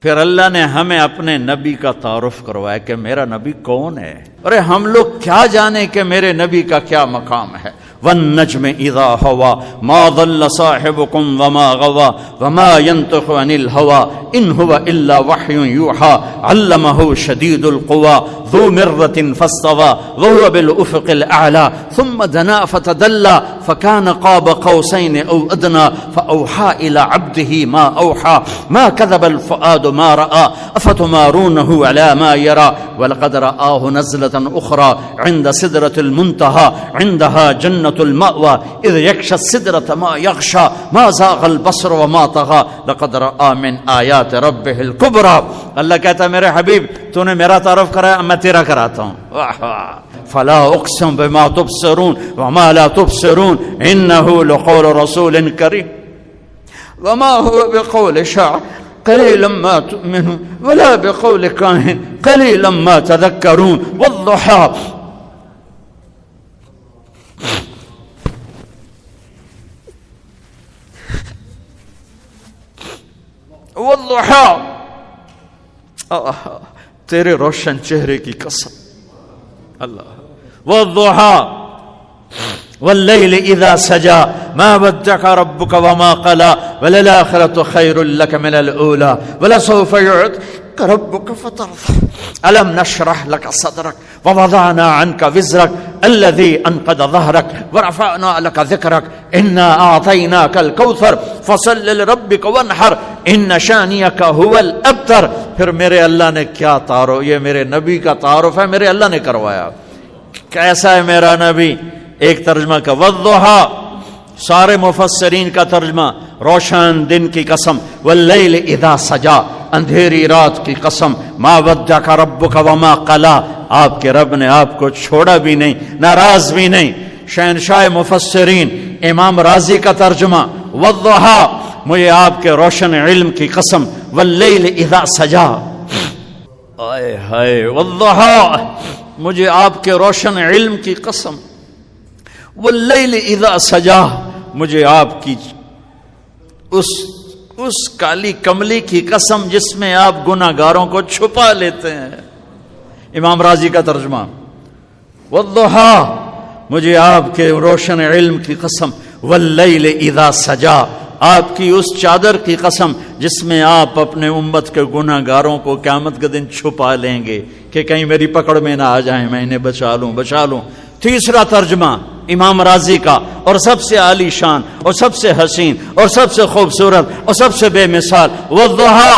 پھر اللہ نے ہمیں اپنے نبی کا تعارف کروایا کہ میرا نبی کون ہے. ارے ہم لوگ کیا جانے کہ میرے نبی کا کیا مقام ہے. والنجم اذا هوى ما ضل صاحبكم وما غوى وما ينطق عن الهوى ان هو الا وحي يوحى علمه شديد القوى ذو مرة فاستوى وهو بالافق الاعلى ثم دنا فتدلى فكان قاب قوسين او ادنى فاوحى الى عبده ما اوحى ما كذب الفؤاد ما راى افتمارونه على ما يرى ولقد رآه نزلة اخرى عند سدرة المنتهى عندها جنة المأوى اذ يغشى السدرة ما يغشى ما زاغ البصر وما طغى لقد رأى من آیات ربه الكبرى. اللہ کہتا ہے میرے حبیب تو نے میرا تعارف کرایا، میں تیرا کراتا ہوں. فلا اقسم بما تبصرون وما لا تبصرون انه لقول رسول کریم وما هو بقول شاعر قليلا ما تؤمنون ولا بقول كاهن قليلا ما تذكرون والضحى والضحى تیرے روشن چہرے کی قسم. اللہ والضحى والليل اذا سجى ما ودعك ربك وما قلى وللآخرة خير لك من الأولى ولسوف يعطيك ربك فترضى ألم نشرح لك صدرك ووضعنا عنك وزرك الذي أنقض ظهرك ورفعنا لك ذكرك إنا أعطيناك الكوثر فصل لربك وانحر إن شانئك هو الأبتر. پھر میرے اللہ نے کیا تعارف، یہ میرے نبی کا تعارف ہے، میرے اللہ نے کروایا. کیسا ہے میرا نبی؟ ایک ترجمہ کا والضحى، سارے مفسرین کا ترجمہ روشن دن کی قسم، واللیل اذا سجا اندھیری رات کی قسم، ما ودعک ربک وما قلی، آپ کے رب نے آپ کو چھوڑا بھی نہیں ناراض بھی نہیں. شہنشاہ مفسرین امام رازی کا ترجمہ والضحى، مجھے آپ کے روشن علم کی قسم، واللیل اذا سجا، آئے ہائے والضحى، مجھے آپ کے روشن علم کی قسم، واللیل اذا سجا، مجھے آپ کی اس کالی کملی کی قسم جس میں آپ گناہگاروں کو چھپا لیتے ہیں. امام رازی کا ترجمہ والضحى، مجھے آپ کے روشن علم کی قسم، واللیل اذا سجا، آپ کی اس چادر کی قسم جس میں آپ اپنے امت کے گناہگاروں کو قیامت کے دن چھپا لیں گے کہ کہیں میری پکڑ میں نہ آ جائیں، میں انہیں بچا لوں. تیسرا ترجمہ امام رازی کا، اور سب سے عالی شان اور سب سے حسین اور سب سے خوبصورت اور سب سے بے مثال، والضحى،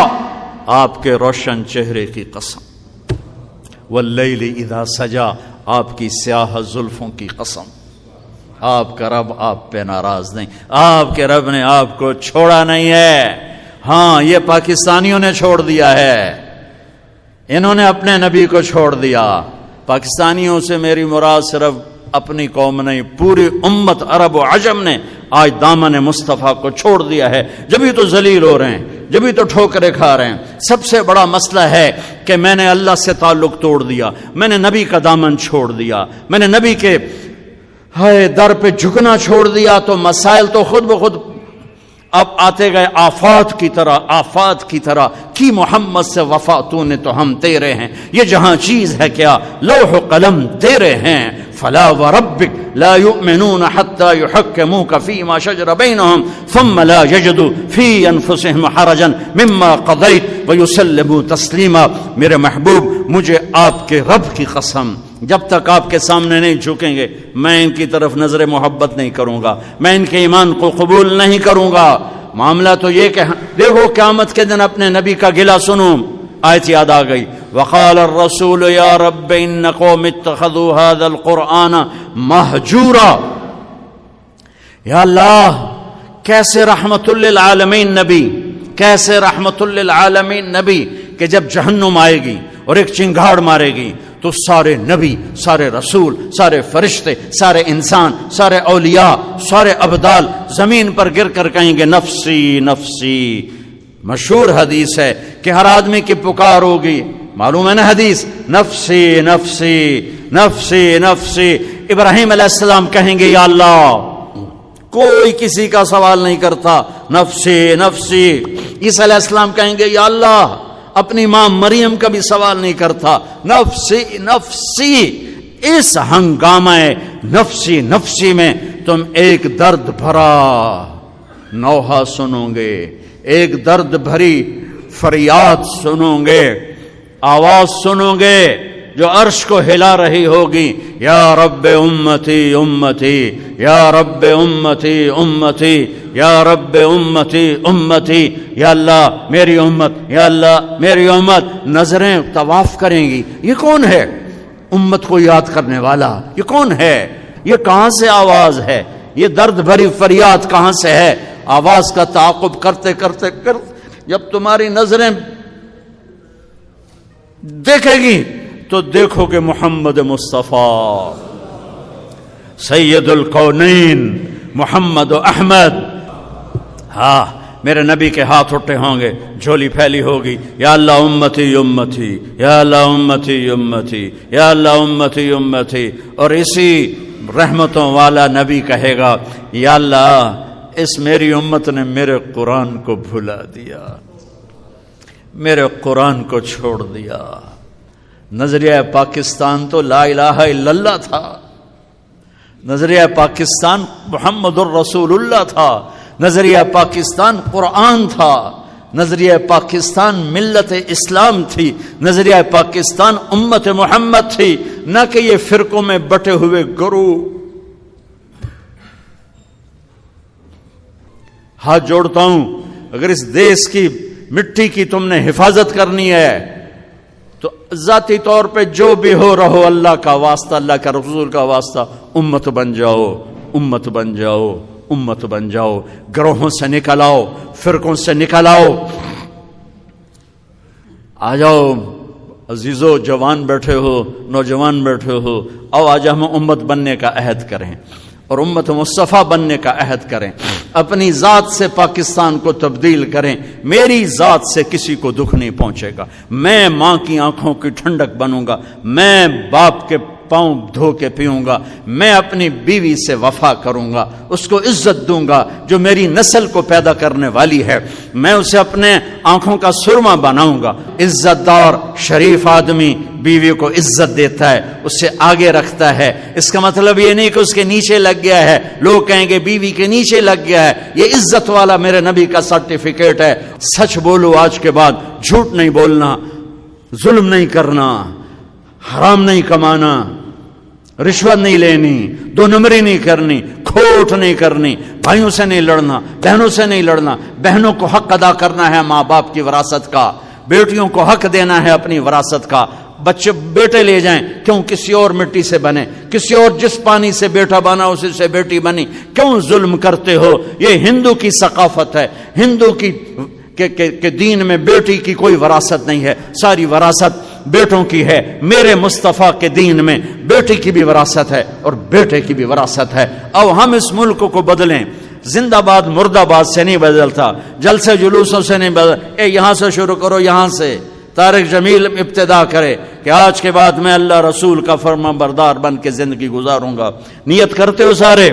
آپ کے روشن چہرے کی قسم، واللیل اذا سجا، آپ کی سیاہ زلفوں کی قسم. آپ کا رب آپ پہ ناراض نہیں، آپ کے رب نے آپ کو چھوڑا نہیں ہے. ہاں یہ پاکستانیوں نے چھوڑ دیا ہے، انہوں نے اپنے نبی کو چھوڑ دیا. پاکستانیوں سے میری مراد صرف اپنی قوم نہیں، پوری امت عرب و عجم نے آج دامن مصطفیٰ کو چھوڑ دیا ہے. جبھی تو ذلیل ہو رہے ہیں، جبھی تو ٹھوکریں کھا رہے ہیں. سب سے بڑا مسئلہ ہے کہ میں نے اللہ سے تعلق توڑ دیا، میں نے نبی کا دامن چھوڑ دیا، میں نے نبی کے در پہ جھکنا چھوڑ دیا، تو مسائل تو خود بخود اب آتے گئے آفات کی طرح کی محمد سے وفا تو نے تو ہم تیرے ہیں. یہ جہاں چیز ہے کیا لوح و قلم تیرے ہیں. فلا وربک لا یؤمنون حتی یحکموک فیما شجر بینہم ثم لا یجدوا فی انفسہم حرجا مما قضیت ویسلموا تسلیما. میرے محبوب، مجھے آپ کے رب کی قسم، جب تک آپ کے سامنے نہیں جھکیں گے میں ان کی طرف نظر محبت نہیں کروں گا، میں ان کے ایمان کو قبول نہیں کروں گا. معاملہ تو یہ کہ دیکھو قیامت کے دن اپنے نبی کا گلہ سنو. آیت یاد آ گئی، وقال الرسول یا رب ان قوم اتخذوا هذا القرآن مہجورا. یا اللہ، کیسے رحمت للعالمین نبی، کیسے رحمت للعالمین نبی کہ جب جہنم آئے گی اور ایک چنگھاڑ مارے گی تو سارے نبی، سارے رسول، سارے فرشتے، سارے انسان، سارے اولیاء، سارے ابدال زمین پر گر کر کہیں گے نفسی نفسی. مشہور حدیث ہے کہ ہر آدمی کی پکار ہوگی، معلوم ہے نا حدیث، نفسی نفسی نفسی نفسی. ابراہیم علیہ السلام کہیں گے یا اللہ، کوئی کسی کا سوال نہیں کرتا، نفسی نفسی. عیسیٰ علیہ السلام کہیں گے یا اللہ، اپنی ماں مریم کا بھی سوال نہیں کرتا، نفسی نفسی۔ اس ہنگامہ نفسی نفسی میں تم ایک درد بھرا نوحہ سنو گے، ایک درد بھری فریاد سنو گے، آواز سنو گے جو عرش کو ہلا رہی ہوگی، یا رب امتی امتی، یا رب امتی امتی، یا رب امتی امتی، یا اللہ میری امت، یا اللہ میری امت۔ نظریں طواف کریں گی، یہ کون ہے؟ امت کو یاد کرنے والا، یہ کون ہے؟ یہ کہاں سے آواز ہے؟ یہ درد بھری فریاد کہاں سے ہے؟ آواز کا تعاقب کرتے کرتے جب تمہاری نظریں دیکھے گی تو دیکھو کہ محمد مصطفیٰ سید الکونین محمد و احمد، ہاں میرے نبی کے ہاتھ اٹھے ہوں گے، جھولی پھیلی ہوگی، یا اللہ امتی امتی، یا اللہ امتی امتی، یا اللہ امتی امتی، اور اسی رحمتوں والا نبی کہے گا، یا اللہ اس میری امت نے میرے قرآن کو بھلا دیا، میرے قرآن کو چھوڑ دیا۔ نظریہ پاکستان تو لا الہ الا اللہ تھا، نظریہ پاکستان محمد الرسول اللہ تھا، نظریہ پاکستان قرآن تھا، نظریہ پاکستان ملت اسلام تھی، نظریہ پاکستان امت محمد تھی، نہ کہ یہ فرقوں میں بٹے ہوئے گروہ۔ ہاتھ جوڑتا ہوں، اگر اس دیش کی مٹی کی تم نے حفاظت کرنی ہے تو ذاتی طور پہ جو بھی ہو رہو، اللہ کا واسطہ، اللہ کا رسول کا واسطہ، امت بن جاؤ، امت بن جاؤ، امت بن جاؤ، گروہوں سے نکل آؤ، فرقوں سے نکل آؤ، آ جاؤ عزیزو، جوان بیٹھے ہو، نوجوان بیٹھے ہو، آؤ آج ہم امت بننے کا عہد کریں اور امت مصطفیٰ بننے کا عہد کریں، اپنی ذات سے پاکستان کو تبدیل کریں۔ میری ذات سے کسی کو دکھ نہیں پہنچے گا، میں ماں کی آنکھوں کی ٹھنڈک بنوں گا، میں باپ کے پاؤں دھو کے پیوں گا، میں اپنی بیوی سے وفا کروں گا، اس کو عزت دوں گا جو میری نسل کو پیدا کرنے والی ہے، میں اسے اپنے آنکھوں کا سرما بناؤں گا۔ عزت دار شریف آدمی بیوی کو عزت دیتا ہے، اسے آگے رکھتا ہے، اس کا مطلب یہ نہیں کہ اس کے نیچے لگ گیا ہے، لوگ کہیں گے بیوی کے نیچے لگ گیا ہے، یہ عزت والا میرے نبی کا سرٹیفکیٹ ہے۔ سچ بولو آج کے بعد، جھوٹ نہیں بولنا، ظلم نہیں کرنا، حرام نہیں کمانا، رشوت نہیں لینی، دو نمبری نہیں کرنی، کھوٹ نہیں کرنی، بھائیوں سے نہیں لڑنا، بہنوں سے نہیں لڑنا، بہنوں کو حق ادا کرنا ہے ماں باپ کی وراثت کا، بیٹیوں کو حق دینا ہے اپنی وراثت کا۔ بچے بیٹے لے جائیں، کیوں کسی اور مٹی سے بنے، کسی اور جس پانی سے بیٹا بنا اسی سے بیٹی بنی، کیوں ظلم کرتے ہو؟ یہ ہندو کی ثقافت ہے، ہندو کی کہ دین میں بیٹی کی کوئی وراثت نہیں ہے، ساری وراثت بیٹوں کی ہے۔ میرے مصطفیٰ کے دین میں بیٹی کی بھی وراثت ہے اور بیٹے کی بھی وراثت ہے۔ اب ہم اس ملک کو بدلیں، زندہ باد مرد آباد سے نہیں بدلتا، جلسے جلوسوں سے نہیں بدل، یہاں سے شروع کرو، یہاں سے طارق جمیل ابتدا کرے کہ آج کے بعد میں اللہ رسول کا فرما بردار بن کے زندگی گزاروں گا۔ نیت کرتے ہو سارے؟